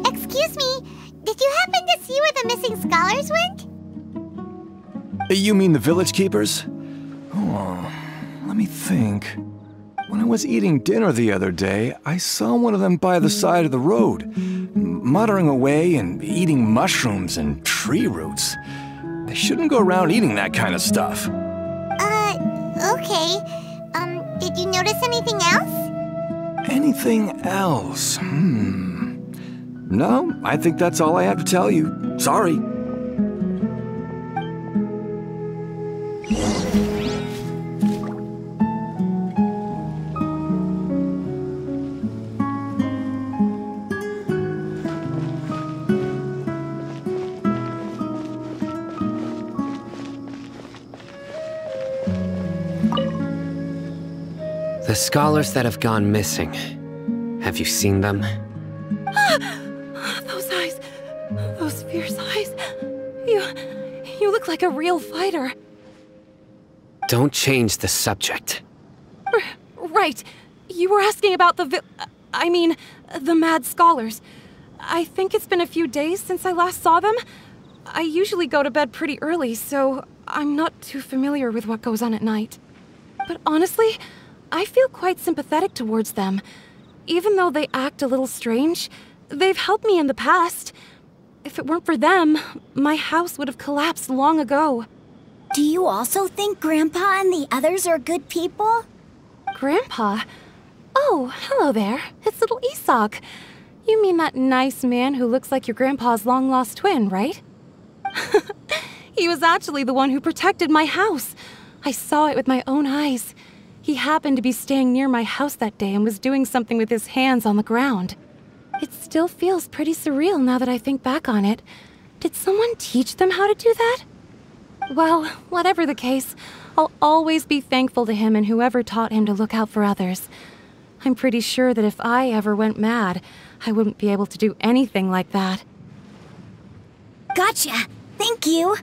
Excuse me, did you happen to see where the missing scholars went? You mean the village keepers? Oh, let me think. When I was eating dinner the other day, I saw one of them by the side of the road, muttering away and eating mushrooms and tree roots. They shouldn't go around eating that kind of stuff. Okay. Did you notice anything else? Anything else? No, I think that's all I have to tell you. Sorry. The scholars that have gone missing. Have you seen them? Those eyes. Those fierce eyes. You look like a real fighter. Don't change the subject. Right. You were asking about the mad scholars. I think it's been a few days since I last saw them. I usually go to bed pretty early, so I'm not too familiar with what goes on at night. But honestly, I feel quite sympathetic towards them. Even though they act a little strange, they've helped me in the past. If it weren't for them, my house would have collapsed long ago. Do you also think Grandpa and the others are good people? Grandpa? Oh, hello there. It's little Isak. You mean that nice man who looks like your grandpa's long-lost twin, right? He was actually the one who protected my house. I saw it with my own eyes. He happened to be staying near my house that day and was doing something with his hands on the ground. It still feels pretty surreal now that I think back on it. Did someone teach them how to do that? Well, whatever the case, I'll always be thankful to him and whoever taught him to look out for others. I'm pretty sure that if I ever went mad, I wouldn't be able to do anything like that. Gotcha. Thank you.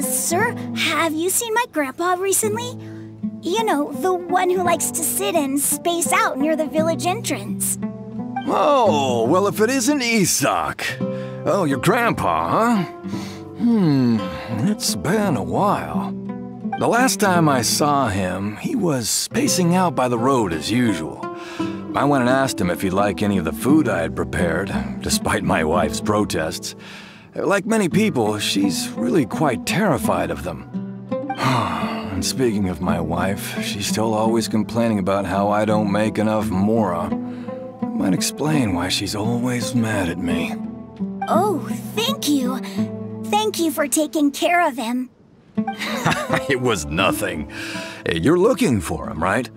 Sir, have you seen my grandpa recently? You know, the one who likes to sit and space out near the village entrance. Oh, well, if it isn't Isak. Oh, your grandpa, huh? It's been a while. The last time I saw him, he was spacing out by the road as usual. I went and asked him if he'd like any of the food I had prepared, despite my wife's protests. Like many people, she's really quite terrified of them. And speaking of my wife, she's still always complaining about how I don't make enough mora. That might explain why she's always mad at me. Oh, thank you. Thank you for taking care of him. It was nothing. You're looking for him, right?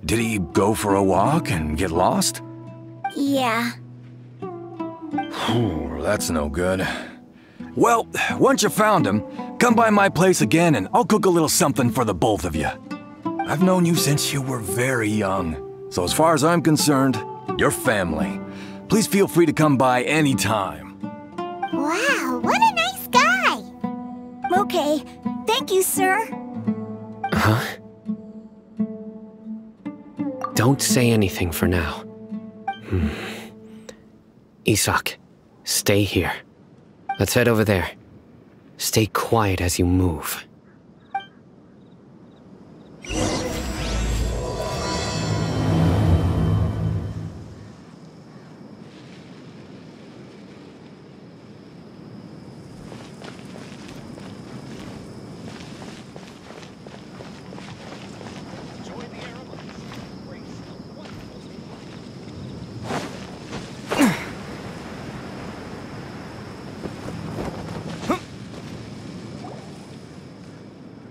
Did he go for a walk and get lost? Yeah. That's no good. Well, once you found him, come by my place again and I'll cook a little something for the both of you. I've known you since you were very young, so as far as I'm concerned, you're family. Please feel free to come by anytime. Wow, what a nice guy! Okay, thank you, sir. Huh? Don't say anything for now. Isak, stay here. Let's head over there. Stay quiet as you move.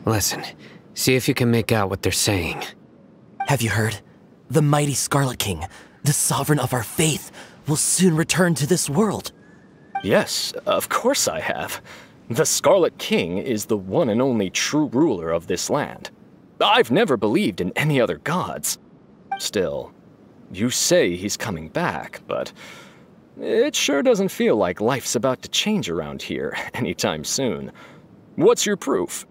Listen, see if you can make out what they're saying. Have you heard? The mighty Scarlet King, the sovereign of our faith, will soon return to this world. Yes, of course I have. The Scarlet King is the one and only true ruler of this land. I've never believed in any other gods. Still, you say he's coming back, but it sure doesn't feel like life's about to change around here anytime soon. What's your proof?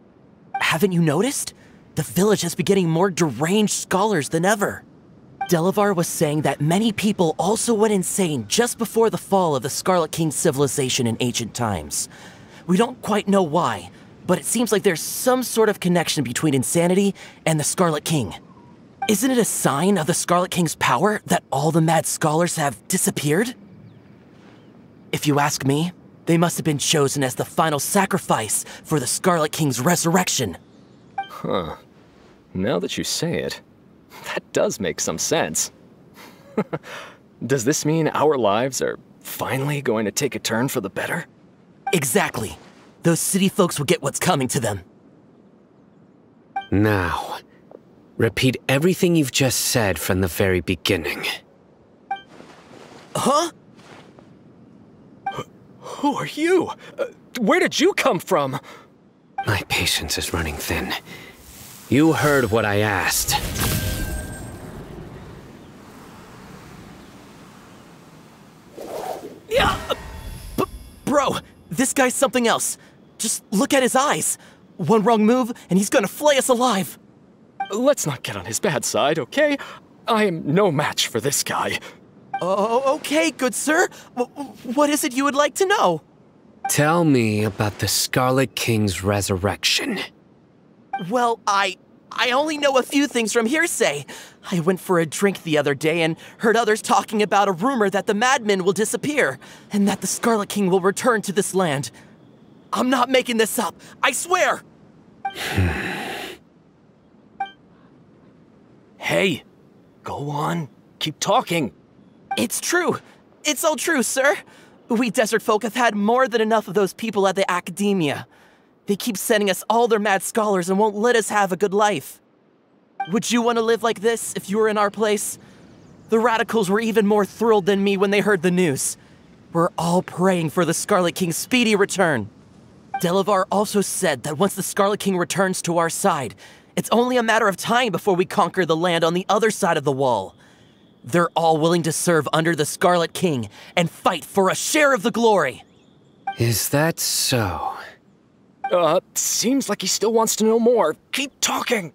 Haven't you noticed? The village has been getting more deranged scholars than ever. Delavar was saying that many people also went insane just before the fall of the Scarlet King's civilization in ancient times. We don't quite know why, but it seems like there's some sort of connection between insanity and the Scarlet King. Isn't it a sign of the Scarlet King's power that all the mad scholars have disappeared? If you ask me, they must have been chosen as the final sacrifice for the Scarlet King's resurrection. Huh. Now that you say it, that does make some sense. Does this mean our lives are finally going to take a turn for the better? Exactly. Those city folks will get what's coming to them. Now, repeat everything you've just said from the very beginning. Huh? Who are you? Where did you come from? My patience is running thin. You heard what I asked. Yeah! Bro, this guy's something else. Just look at his eyes. One wrong move, and he's gonna flay us alive. Let's not get on his bad side, okay? I am no match for this guy. Oh, okay, good sir. What is it you would like to know? Tell me about the Scarlet King's resurrection. Well, I only know a few things from hearsay. I went for a drink the other day and heard others talking about a rumor that the madmen will disappear, and that the Scarlet King will return to this land. I'm not making this up, I swear! Hey, go on, keep talking. It's true. It's all true, sir. We desert folk have had more than enough of those people at the academia. They keep sending us all their mad scholars and won't let us have a good life. Would you want to live like this if you were in our place? The radicals were even more thrilled than me when they heard the news. We're all praying for the Scarlet King's speedy return. Delavar also said that once the Scarlet King returns to our side, it's only a matter of time before we conquer the land on the other side of the wall. They're all willing to serve under the Scarlet King and fight for a share of the glory. Is that so? Seems like he still wants to know more. Keep talking.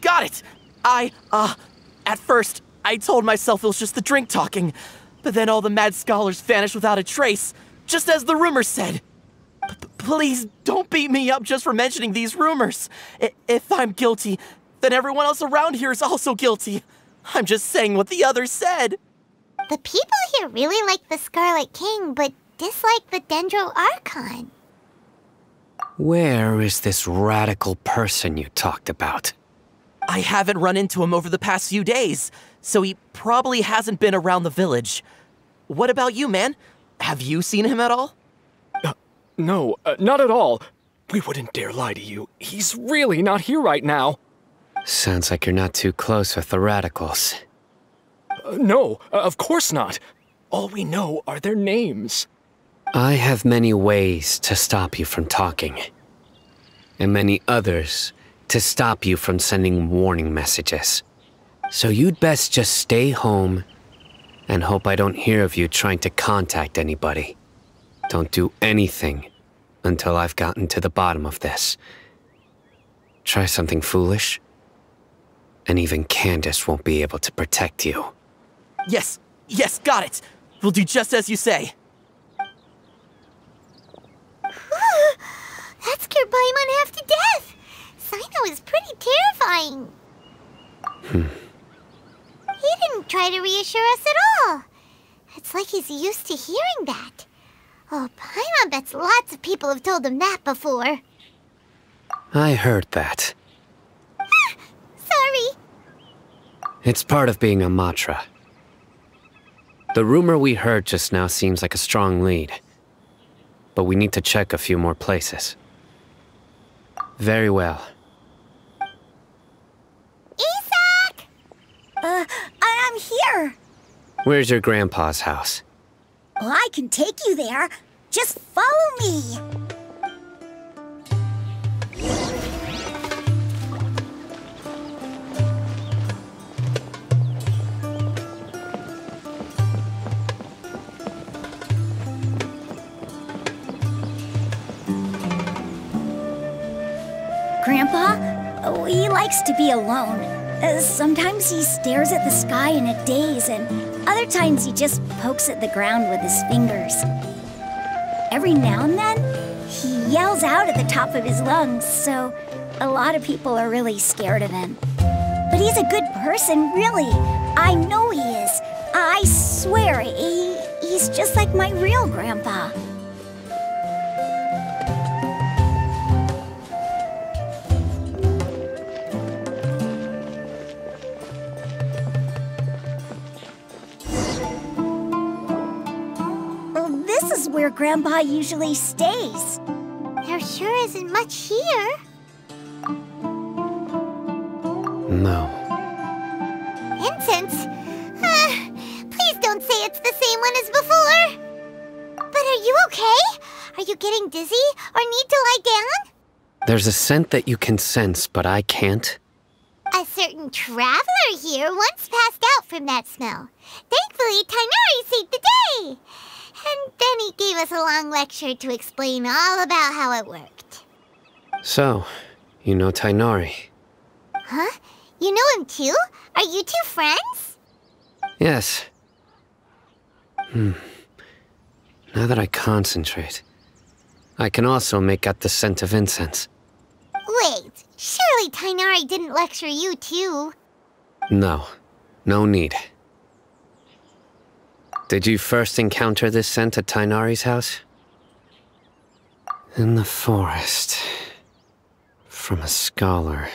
Got it. At first, I told myself it was just the drink talking, but then all the mad scholars vanished without a trace, just as the rumors said. Please don't beat me up just for mentioning these rumors. If I'm guilty, then everyone else around here is also guilty. I'm just saying what the others said. The people here really like the Scarlet King, but dislike the Dendro Archon. Where is this radical person you talked about? I haven't run into him over the past few days, so he probably hasn't been around the village. What about you, man? Have you seen him at all? No, not at all. We wouldn't dare lie to you. He's really not here right now. Sounds like you're not too close with the radicals. No, of course not. All we know are their names. I have many ways to stop you from talking, and many others to stop you from sending warning messages. So you'd best just stay home and hope I don't hear of you trying to contact anybody. Don't do anything until I've gotten to the bottom of this. Try something foolish, and even Candace won't be able to protect you. Yes, got it. We'll do just as you say. That scared Paimon half to death. Sino is pretty terrifying. He didn't try to reassure us at all. It's like he's used to hearing that. Oh, Paimon bets lots of people have told him that before. I heard that. Sorry. It's part of being a Matra. The rumor we heard just now seems like a strong lead, but we need to check a few more places. Very well. I'm here. Where's your grandpa's house? Well, I can take you there. Just follow me. Grandpa, he likes to be alone. Sometimes he stares at the sky in a daze, and other times he just pokes at the ground with his fingers. Every now and then, he yells out at the top of his lungs, so a lot of people are really scared of him. But he's a good person, really. I know he is. I swear, he's just like my real grandpa. This is where Grandpa usually stays. There sure isn't much here. No. Incense? Please don't say it's the same one as before. But are you okay? Are you getting dizzy or need to lie down? There's a scent that you can sense, but I can't. A certain traveler here once passed out from that smell. Thankfully, Tighnari saved the day. And then he gave us a long lecture to explain all about how it worked. So, you know Tighnari? Huh? You know him too? Are you two friends? Yes. Now that I concentrate, I can also make out the scent of incense. Wait, surely Tighnari didn't lecture you too? No, no need. Did you first encounter this scent at Tighnari's house? In the forest. From a scholar.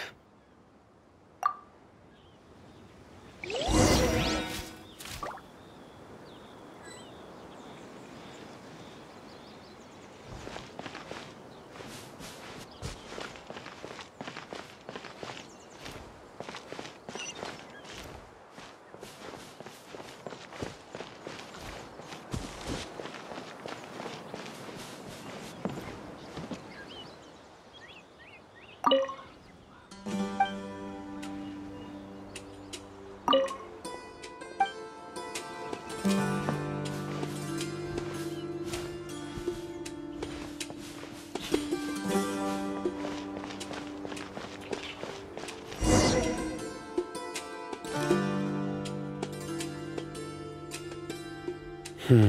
What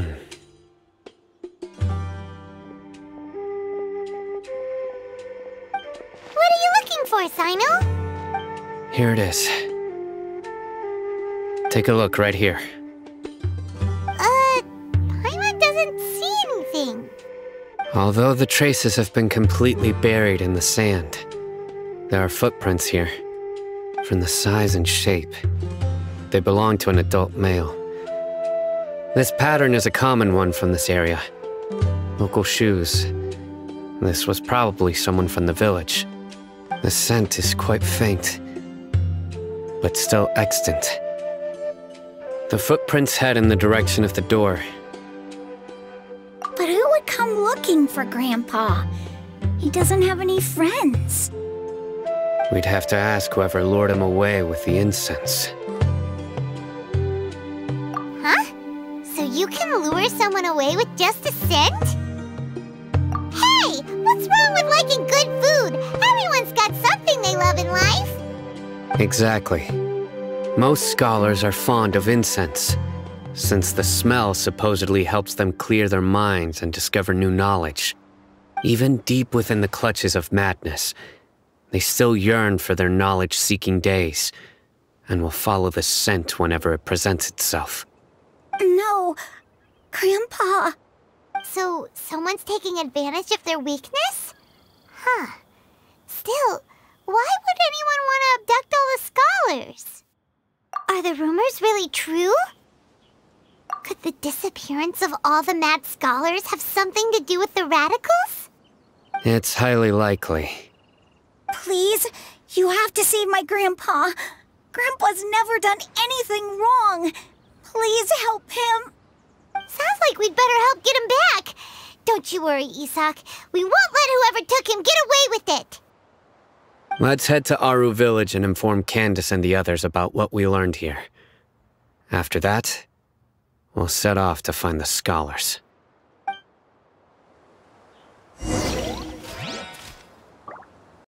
are you looking for, Sino? Here it is. Take a look right here. Paimon doesn't see anything. Although the traces have been completely buried in the sand, there are footprints here. From the size and shape, they belong to an adult male. This pattern is a common one from this area. Local shoes. This was probably someone from the village. The scent is quite faint, but still extant. The footprints head in the direction of the door. But who would come looking for Grandpa? He doesn't have any friends. We'd have to ask whoever lured him away with the incense. Huh? So you can lure someone away with just a scent? Hey! What's wrong with liking good food? Everyone's got something they love in life. Exactly. Most scholars are fond of incense, since the smell supposedly helps them clear their minds and discover new knowledge. Even deep within the clutches of madness, they still yearn for their knowledge-seeking days, and will follow the scent whenever it presents itself. No, Grandpa. So, someone's taking advantage of their weakness? Huh. Still, why would anyone want to abduct all the scholars? Are the rumors really true? Could the disappearance of all the mad scholars have something to do with the radicals? It's highly likely. Please, you have to save my Grandpa. Grandpa's never done anything wrong. Please help him. Sounds like we'd better help get him back. Don't you worry, Isak. We won't let whoever took him get away with it. Let's head to Aru Village and inform Candace and the others about what we learned here. After that, we'll set off to find the scholars.